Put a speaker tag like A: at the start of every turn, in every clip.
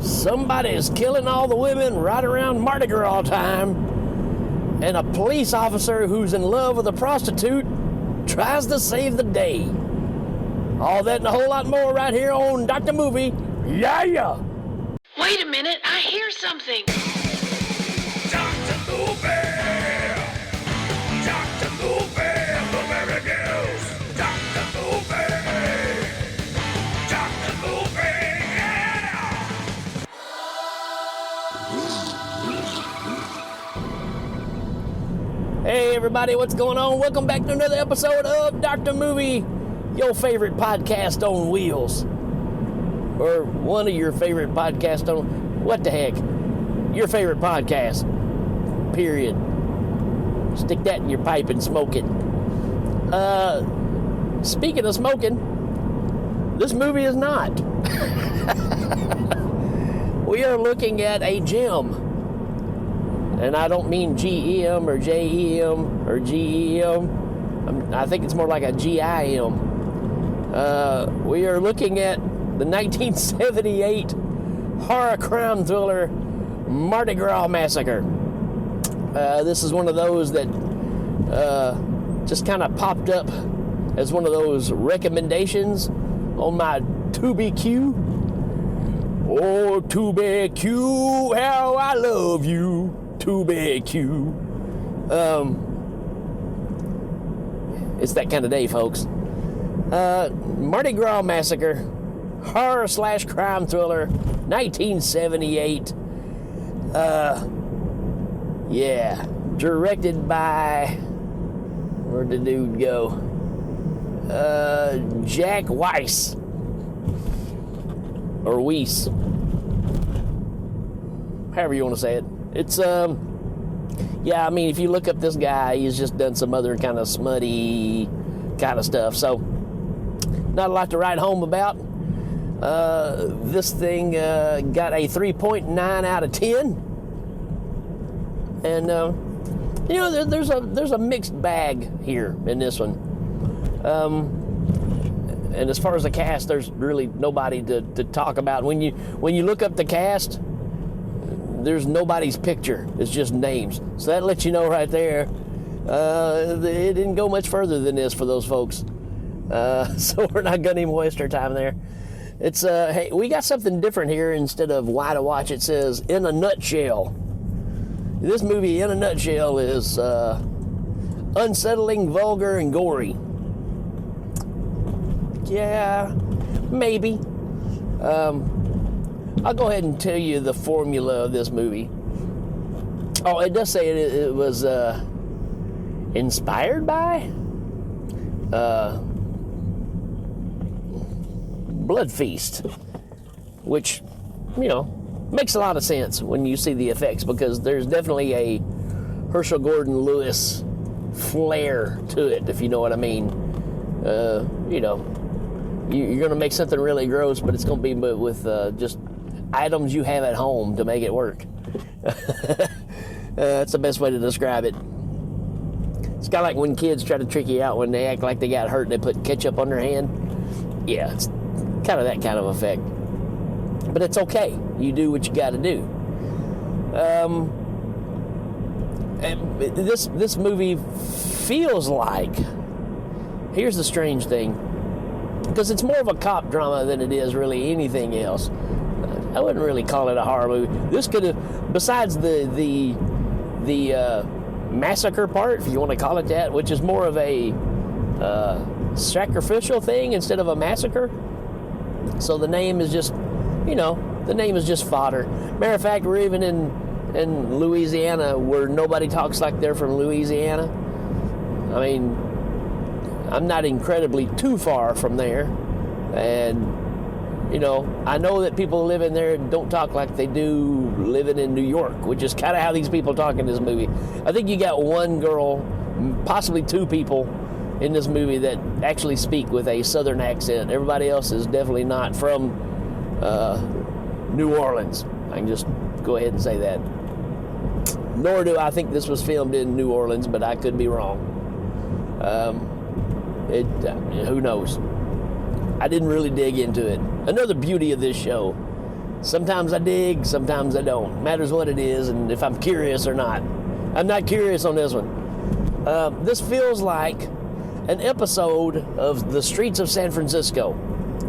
A: Somebody is killing all the women right around Mardi Gras time, and a police officer who's in love with a prostitute tries to save the day. All that and a whole lot more right here on Dr. Movie. Yeah!
B: Wait a minute, I hear something.
C: Dr. Movie! Dr. Movie! Blueberry News! Dr. Movie! Dr. Movie! Yeah!
A: Hey everybody, what's going on? Welcome back to another episode of Dr. Movie, your favorite podcast on wheels. Or one of your favorite podcasts on... What the heck? Your favorite podcast. Period. Stick that in your pipe and smoke it. Speaking of smoking, this movie is not. We are looking at a gem. And I don't mean G-E-M or J-E-M or G-E-M. I think it's more like a G-I-M. We are looking at the 1978 horror crime thriller Mardi Gras Massacre. This is one of those that just kind of popped up as one of those recommendations on my to-be-Q. Oh, to-be-Q, how I love you, to-be-Q. It's that kind of day, folks. Mardi Gras Massacre, horror/crime thriller, 1978. Yeah, directed by, where'd the dude go? Jack Weiss, or Weiss, however you want to say it. It's yeah, I mean, if you look up this guy, he's just done some other kind of smutty kind of stuff, so not a lot to write home about. This thing got a 3.9 out of 10. And, you know, there's a mixed bag here in this one. And as far as the cast, there's really nobody to talk about. When you look up the cast, there's nobody's picture. It's just names. So that lets you know right there, it didn't go much further than this for those folks. So we're not going to even waste our time there. It's, hey, we got something different here. Instead of why to watch, it says, in a nutshell. This movie, in a nutshell, is unsettling, vulgar, and gory. Yeah, maybe. I'll go ahead and tell you the formula of this movie. Oh, it does say it was inspired by Blood Feast, which, you know, makes a lot of sense when you see the effects, because there's definitely a Herschel Gordon Lewis flair to it, if you know what I mean. You know, you're going to make something really gross, but it's going to be with just items you have at home to make it work. That's the best way to describe it. It's kind of like when kids try to trick you out when they act like they got hurt and they put ketchup on their hand. Yeah, it's kind of that kind of effect. But it's okay. You do what you got to do. This movie feels like, here's the strange thing, because it's more of a cop drama than it is really anything else. I wouldn't really call it a horror movie. This could have, besides the massacre part, if you want to call it that, which is more of a sacrificial thing instead of a massacre. So the name is just, you know, the name is just fodder. Matter of fact, we're even in Louisiana, where nobody talks like they're from Louisiana. I mean, I'm not incredibly too far from there. And, you know, I know that people living there don't talk like they do living in New York, which is kind of how these people talk in this movie. I think you got one girl, possibly two people in this movie that actually speak with a southern accent. Everybody else is definitely not from New Orleans. I can just go ahead and say that. Nor do I think this was filmed in New Orleans, but I could be wrong. Who knows? I didn't really dig into it. Another beauty of this show Sometimes I dig, sometimes I don't. Matters what it is and if I'm curious or not. I'm not curious on this one. This feels like an episode of The Streets of San Francisco,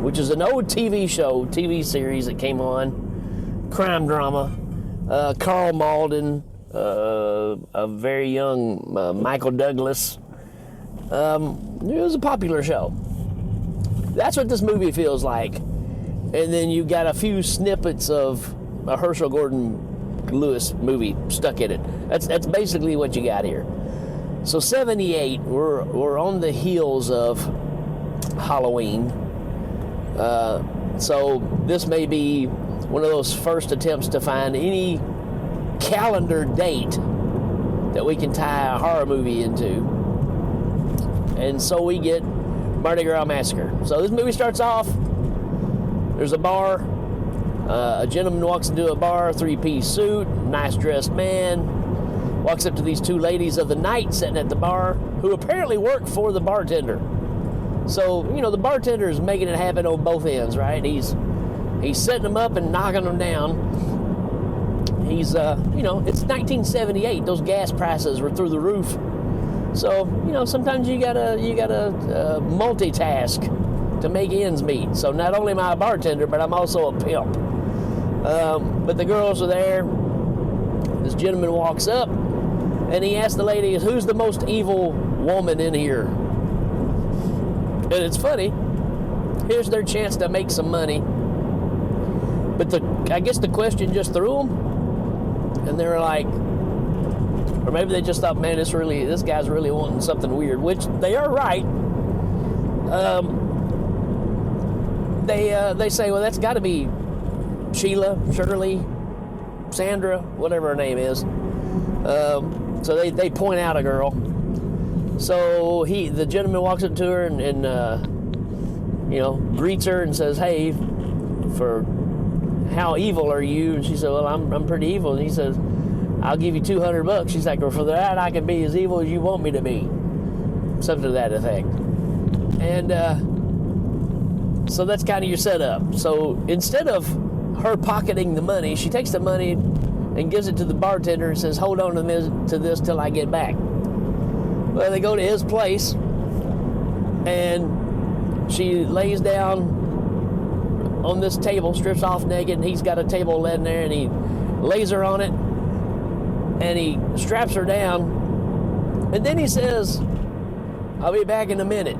A: which is an old TV series that came on, crime drama. Carl Malden, a very young Michael Douglas. It was a popular show. That's what this movie feels like. And then you got a few snippets of a Herschel Gordon Lewis movie stuck in it. That's basically what you got here. So 78, we're on the heels of Halloween. So this may be one of those first attempts to find any calendar date that we can tie a horror movie into. And so we get Mardi Gras Massacre. So this movie starts off, there's a bar, a gentleman walks into a bar, three-piece suit, nice dressed man, walks up to these two ladies of the night sitting at the bar who apparently work for the bartender. So, the bartender is making it happen on both ends, right? He's setting them up and knocking them down. He's, it's 1978. Those gas prices were through the roof. So, sometimes you gotta multitask to make ends meet. So not only am I a bartender, but I'm also a pimp. But the girls are there. This gentleman walks up, and he asks the lady, "Who's the most evil woman in here?" And it's funny. Here's their chance to make some money. But I guess the question just threw them, and they were like, or maybe they just thought, man, this guy's really wanting something weird, which they are right. They say, well, that's got to be Sheila, Shirley, Sandra, whatever her name is. So they point out a girl. So the gentleman walks up to her and greets her and says, "Hey, for how evil are you?" And she said, "Well, I'm pretty evil." And he says, "I'll give you $200." She's like, "Well, for that, I can be as evil as you want me to be." Something to that effect. And so that's kind of your setup. So instead of her pocketing the money, she takes the money and gives it to the bartender and says, "Hold on to this till I get back." Well, they go to his place, and she lays down on this table, strips off naked, and he's got a table laying there, and he lays her on it, and he straps her down, and then he says, "I'll be back in a minute."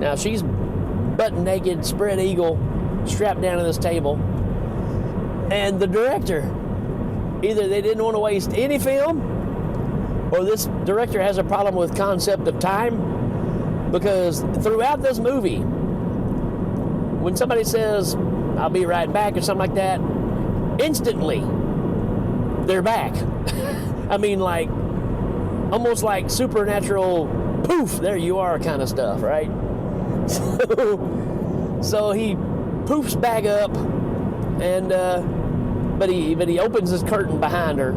A: Now, she's butt naked, spread eagle, strapped down to this table, and the director, either they didn't want to waste any film, or this director has a problem with concept of time, because throughout this movie, when somebody says, "I'll be right back," or something like that, instantly, they're back. I mean, like, almost like supernatural, poof, there you are kind of stuff, right? So he poofs back up, and but he opens his curtain behind her,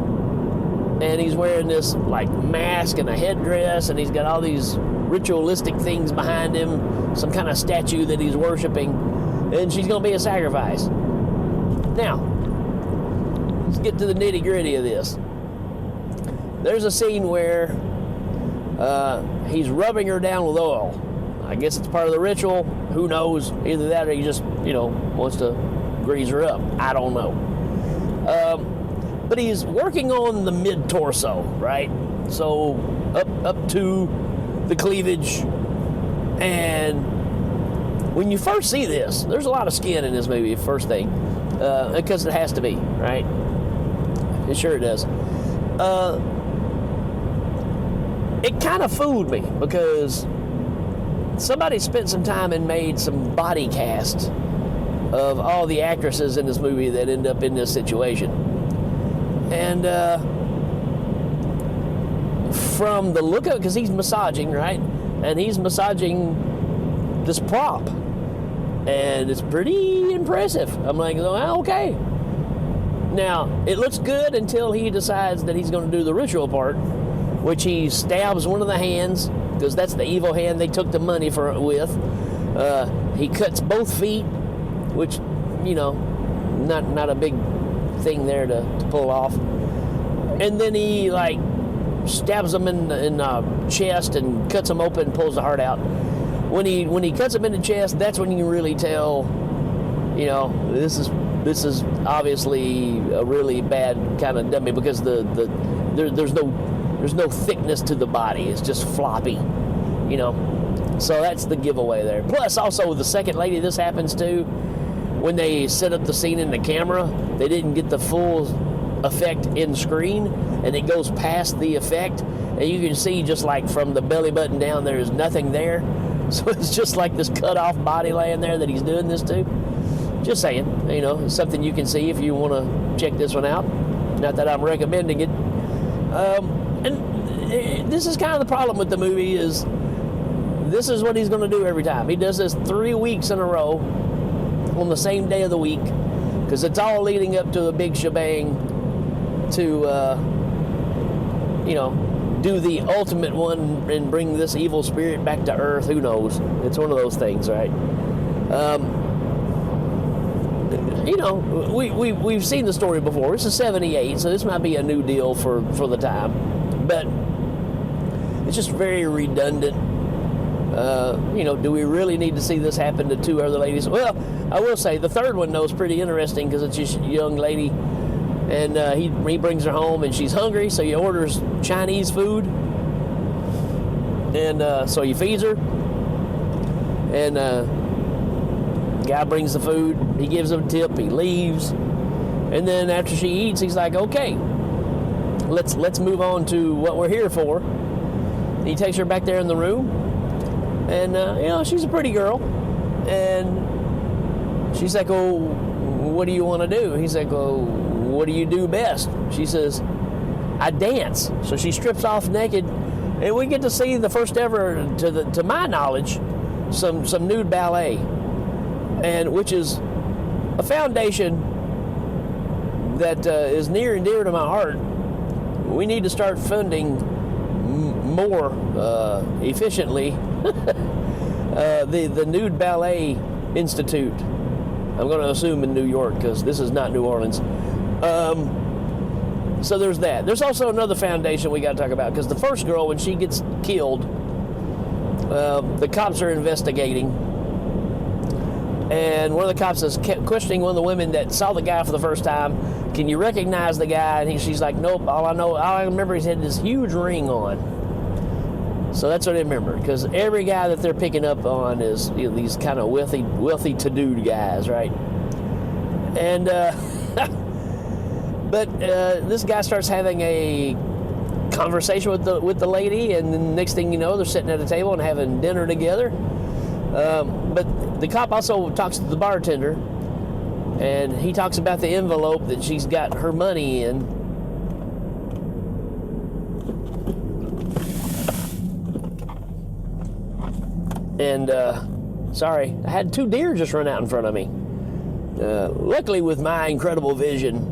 A: and he's wearing this like mask and a headdress, and he's got all these ritualistic things behind him, some kind of statue that he's worshiping, and she's gonna be a sacrifice. Now, let's get to the nitty-gritty of this. There's a scene where he's rubbing her down with oil. I guess it's part of the ritual. Who knows? Either that or he just, wants to grease her up. I don't know. But he's working on the mid-torso, right? So up to the cleavage. And when you first see this, there's a lot of skin in this movie, first thing. Because it has to be, right? It sure does. It kind of fooled me because somebody spent some time and made some body casts of all the actresses in this movie that end up in this situation. And from the look of it, because he's massaging, right? And he's massaging this prop. And it's pretty impressive. I'm like, oh, okay. Now, it looks good until he decides that he's going to do the ritual part, which he stabs one of the hands, because that's the evil hand they took the money for it with. He cuts both feet, which, not a big thing there to pull off. And then he like stabs him in the chest and cuts him open, pulls the heart out. When he cuts him in the chest, that's when you can really tell, you know, this is obviously a really bad kind of dummy, because there's no thickness to the body. It's just floppy, you know. So that's the giveaway there. Plus, also the second lady this happens to, when they set up the scene in the camera, they didn't get the full effect in screen, and it goes past the effect, and you can see just like from the belly button down, there's nothing there. So it's just like this cut off body laying there that he's doing this to. Just saying, you know, it's something you can see if you want to check this one out. Not that I'm recommending it. And this is kind of the problem with the movie, is this is what he's going to do every time. He does this 3 weeks in a row on the same day of the week, because it's all leading up to a big shebang to, you know, do the ultimate one and bring this evil spirit back to Earth. Who knows? It's one of those things, right? You know, we've seen the story before. This is 78, so this might be a new deal for the time. But it's just very redundant. You know, do we really need to see this happen to 2 other ladies? Well, I will say the third one, though, is pretty interesting, because it's just a young lady, and he brings her home, and she's hungry, so he orders Chinese food, and so he feeds her, and guy brings the food, he gives him a tip, he leaves, and then after she eats, he's like, okay, let's move on to what we're here for. He takes her back there in the room, and you know, she's a pretty girl, and she's like, oh, what do you want to do? He's like, oh, what do you do best? She says, I dance. So she strips off naked, and we get to see the first ever, to my knowledge, some nude ballet, and which is a foundation that is near and dear to my heart. We need to start funding more efficiently the Nude Ballet Institute. I'm going to assume in New York, because this is not New Orleans. So there's that. There's also another foundation we got to talk about, because the first girl, when she gets killed, the cops are investigating, and one of the cops is questioning one of the women that saw the guy for the first time. Can you recognize the guy? And she's like, nope. All I remember, he had this huge ring on. So that's what I remember, because every guy that they're picking up on is, you know, these kind of wealthy to-do guys, right? And but this guy starts having a conversation with the lady, and then next thing you know, they're sitting at a table and having dinner together. But the cop also talks to the bartender, and he talks about the envelope that she's got her money in. And sorry, I had 2 deer just run out in front of me. Luckily, with my incredible vision,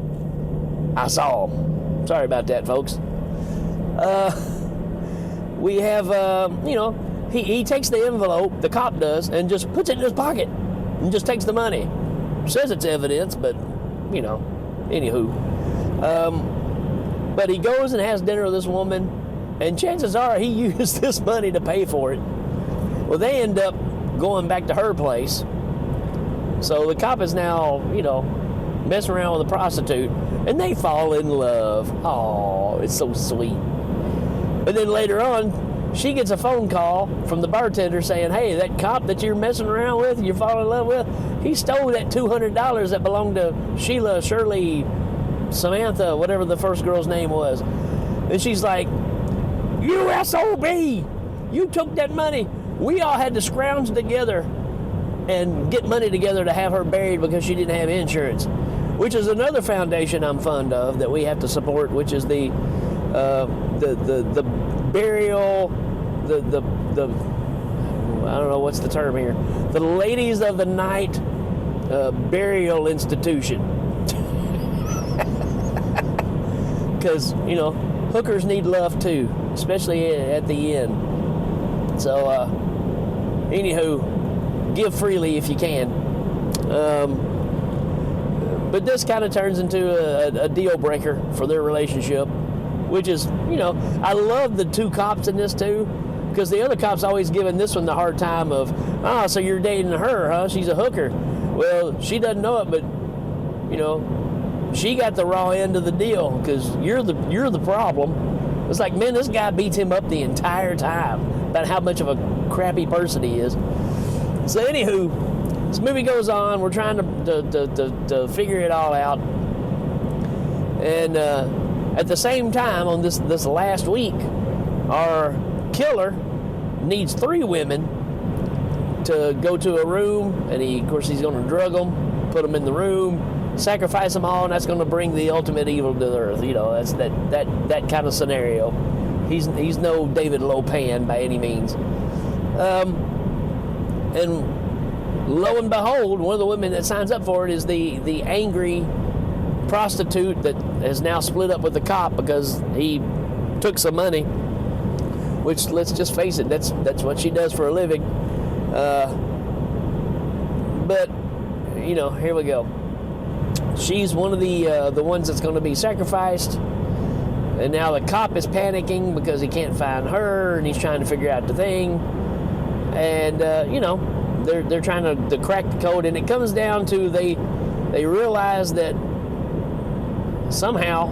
A: I saw them. Sorry about that, folks. We have, you know, he takes the envelope, the cop does, and just puts it in his pocket and just takes the money. Says it's evidence, but, you know, anywho. But he goes and has dinner with this woman, and chances are he used this money to pay for it. Well, they end up going back to her place. So the cop is now, you know, messing around with a prostitute, and they fall in love. Oh, it's so sweet. But then later on, she gets a phone call from the bartender saying, hey, that cop that you're messing around with, you're falling in love with, he stole that $200 that belonged to Sheila, Shirley, Samantha, whatever the first girl's name was. And she's like, you SOB, you took that money. We all had to scrounge together and get money together to have her buried because she didn't have insurance, which is another foundation I'm fond of that we have to support, which is the burial, the I don't know what's the term here, the Ladies of the Night Burial Institution. Because, you know, hookers need love too, especially at the end. So, anywho, give freely if you can. But this kind of turns into a deal breaker for their relationship, which is, I love the two cops in this too, because the other cop's always giving this one the hard time of, so you're dating her, huh? She's a hooker. Well, she doesn't know it, but, she got the raw end of the deal because you're the problem. It's like, man, this guy beats him up the entire time about how much of a crappy person he is. So anywho, this movie goes on. We're trying to figure it all out. And at the same time, on this last week, our killer needs 3 women to go to a room, and he's going to drug them, put them in the room, sacrifice them all, and that's going to bring the ultimate evil to the earth. That's that kind of scenario. He's no David Lopan by any means. And lo and behold, one of the women that signs up for it is the angry prostitute that has now split up with the cop because he took some money. Which, let's just face it, that's what she does for a living. But here we go. She's one of the ones that's going to be sacrificed, and now the cop is panicking because he can't find her, and he's trying to figure out the thing. And they're trying to crack the code, and it comes down to they realize that somehow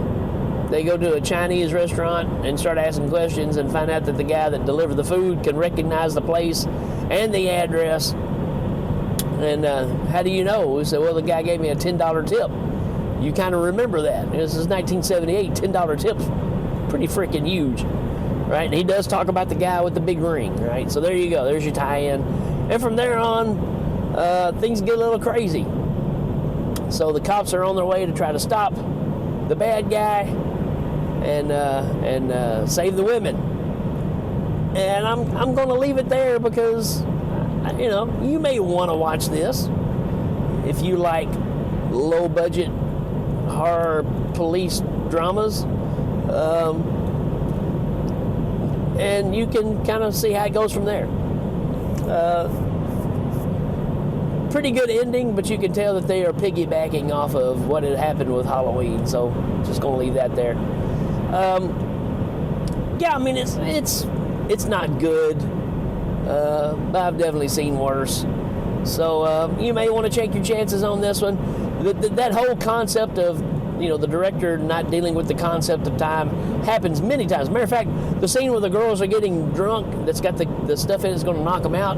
A: they go to a Chinese restaurant and start asking questions and find out that the guy that delivered the food can recognize the place and the address. And how do you know? We said, well, the guy gave me a $10 tip. You kind of remember that. This is 1978. $10 tips, pretty freaking huge, right? And he does talk about the guy with the big ring, right? So there you go. There's your tie-in. And from there on, things get a little crazy. So the cops are on their way to try to stop the bad guy and save the women. And I'm going to leave it there because, you may want to watch this if you like low-budget horror police dramas. And you can kind of see how it goes from there. Pretty good ending, but you can tell that they are piggybacking off of what had happened with Halloween. So just going to leave that there. Yeah, I mean it's not good, but I've definitely seen worse. So you may want to check your chances on this one. That whole concept of the director not dealing with the concept of time happens many times. Matter of fact, the scene where the girls are getting drunk, that's got the stuff in it that's going to knock them out.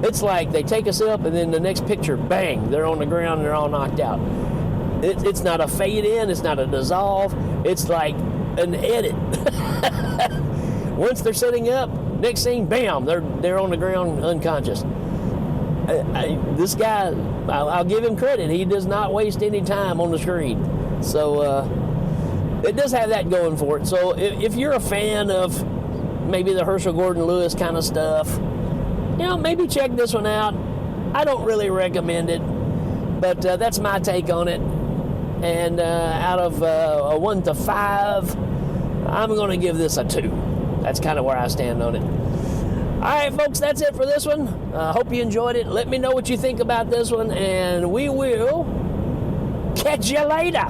A: It's like they take a sip, and then the next picture, bang, they're on the ground and they're all knocked out. It's not a fade in, it's not a dissolve, it's like an edit. Once they're sitting up, next scene, bam, they're on the ground unconscious. This guy, I'll give him credit, he does not waste any time on the screen. So it does have that going for it. So if you're a fan of maybe the Herschel Gordon Lewis kind of stuff, maybe check this one out. I don't really recommend it, but that's my take on it. And out of a 1 to 5, I'm going to give this a 2. That's kind of where I stand on it. All right, folks, that's it for this one. Hope you enjoyed it. Let me know what you think about this one, and we will catch you later.